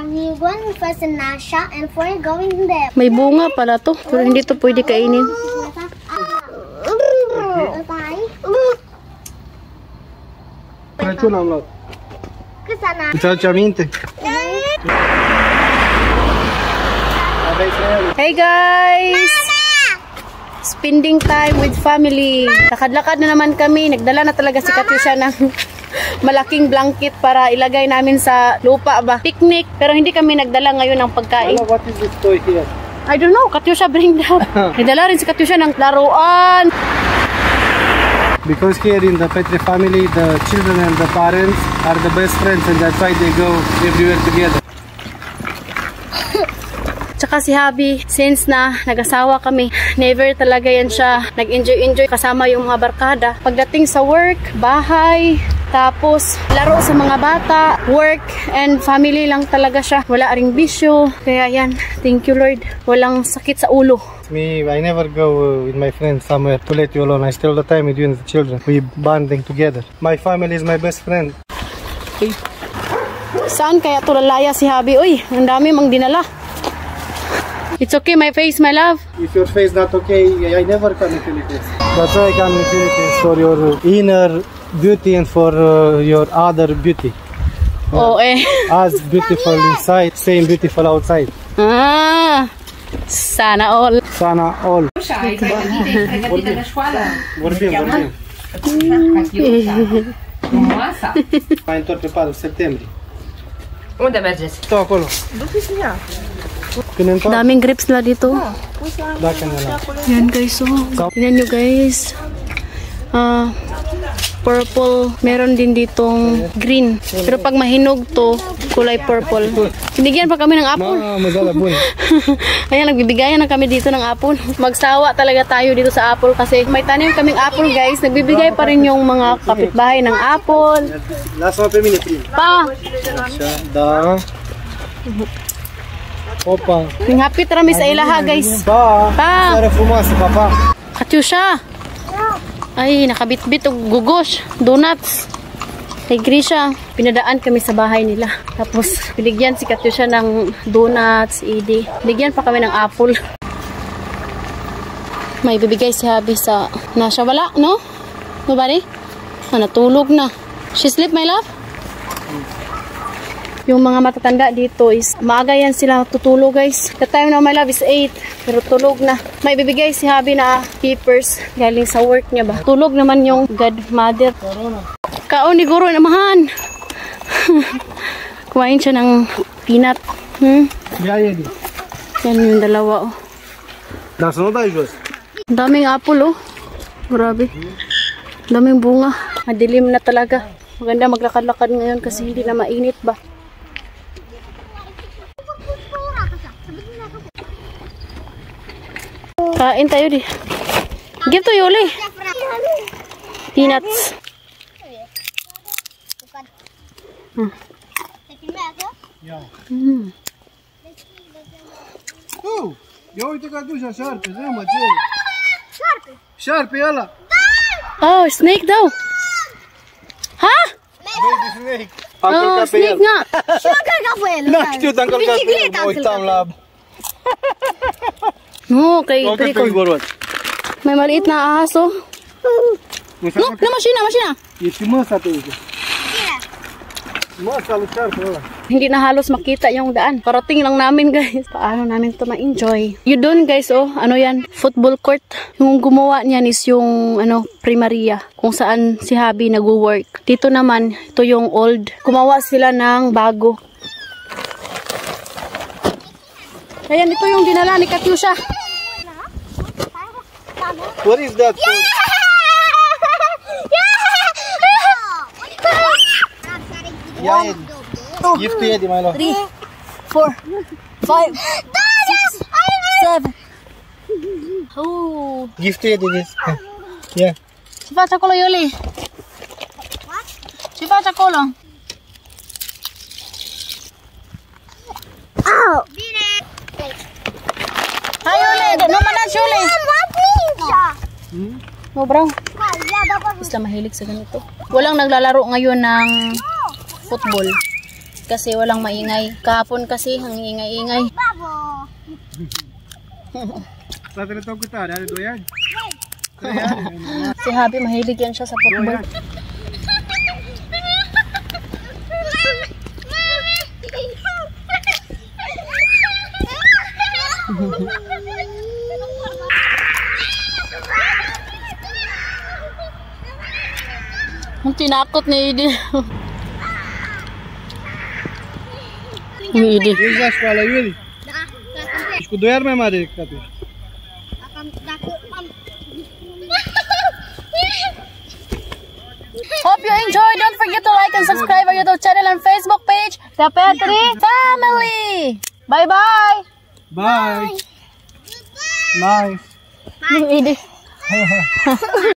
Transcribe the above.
we're going first in Nasha and we're going there. May bunga pala to, pero hindi to pwede kainin. Crăciun am luat. Îți aduce aminte? Hey guys! Spending time with family. Lakad-lakad na naman kami. Nagdala na talaga si Katyusha ng malaking blanket para ilagay namin sa lupa ba. Picnic. Pero hindi kami nagdala ngayon ng pagkain. What is this toy here? I don't know. Katyusha bring that. Nagdala rin si Katyusha ng laruan. Because here in the Petri family, the children and the parents are the best friends and that's why they go everywhere together. Tsaka si Habi, since na nag-asawa kami, never talaga yan siya nag-enjoy kasama yung mga barkada. Pagdating sa work, bahay, tapos laro sa mga bata, work and family lang talaga siya. Wala ring bisyo. Kaya yan, thank you Lord. Walang sakit sa ulo. Me, I never go with my friends somewhere to let you alone. I stay all the time with you and the children. We bonding together. My family is my best friend. Okay. Saan kaya ito lalaya si Habi? Uy, ang dami mang dinala. It's okay, my face, my love. If your face not okay, I never come in Philippines. That's why I come in Philippines for your inner beauty and for your other beauty. Oh, As beautiful inside, same beautiful outside. Ah, sana all. Sana all. Vorbim. Mai întorc pe 4 septembrie. Unde mergeți? Stau acolo. Du-te-și ea. Daming grapes na dito. Yan guys, oh. Tingnan nyo guys. Purple. Meron din ditong green. Pero pag mahinog to, kulay purple. Binigyan pa kami ng apple. Ayan, nagbibigayan na kami dito ng apple. Magsawa talaga tayo dito sa apple kasi may tanim kaming apple guys. Nagbibigay pa rin yung mga kapitbahay ng apple. Lasă-mă pe mine prim. Pa! Așa, da. Opa. Hapit rami sa ilaha guys. Pa! Pa! Seară frumoasă, papa! Katyusha! Ay, nakabit-bit o gugos. Donuts. Kay Grisha, pinadaan kami sa bahay nila. Tapos, binigyan si Katyusha ng donuts, Edie. Binigyan pa kami ng apple. May bibigay si Habi sa Nasha. Wala, no? Nobody? Natulog na. She sleep, my love? Yung mga matatanda dito is maaga yan sila tutulog guys. The time now my love is 8 pero tulog na. May bibigay si Habi na papers galing sa work niya ba. Tulog naman yung godmother. Kaon ni Guro namahan. Kumain siya ng peanut. Yan yung dalawa oh. Dar să nu dai jos. Daming apple oh. Grabe. Daming bunga. Madilim na talaga. Maganda maglakad-lakad ngayon kasi hindi na mainit ba. Kain tayo di. Give to Yuli. Peanuts. Ia uite că aduci așa șarpe, zi mă, ce? Șarpe? Șarpe ăla. Oh, snake daw. Ha? Baby snake. Am călcat pe el. Și am călcat pe el. Nu știu, te-am călcat pe el, mă uitam la... No, kay pericol. May maliit na aso. No, na masyina. E și măsa pe uite. Măsa lui șarpe ăla. Hindi na halos makita yung daan. Parating lang namin guys. Paano namin to ma-enjoy? Yun doon guys oh, ano yan? Football court. Yung gumawa niyan is yung ano, primaria. Kung saan si Habi nag-work. Dito naman, ito yung old. Gumawa sila ng bago. Ayan, ito yung dinala ni Katyusha. What is that? Yeah. Gift to Eddie, my love. 3, 4, 5, 6, 7. Oh. Gift to Eddie, this. Yeah. Si Pacha Kolo, Yuli. Si Pacha Kolo. Ow! Hi, Yuli. No manage, Yuli. No, bro. Basta mahilig sa ganito. Walang naglalaro ngayon ng football. kasi walang maingay. Kahapon kasi ang ingay-ingay. Babo. Sa tinatawag ko ta, dahil doyan. Si Habi mahilig yan siya sa football. Ang tinakot ni Edi. Ni Edi. Iza škola Juli. Isku dojar me mari kapi. Hope you enjoy. Don't forget to like and subscribe our YouTube channel and Facebook page, The Petri Family. Bye-bye. Bye. Nice. Edi.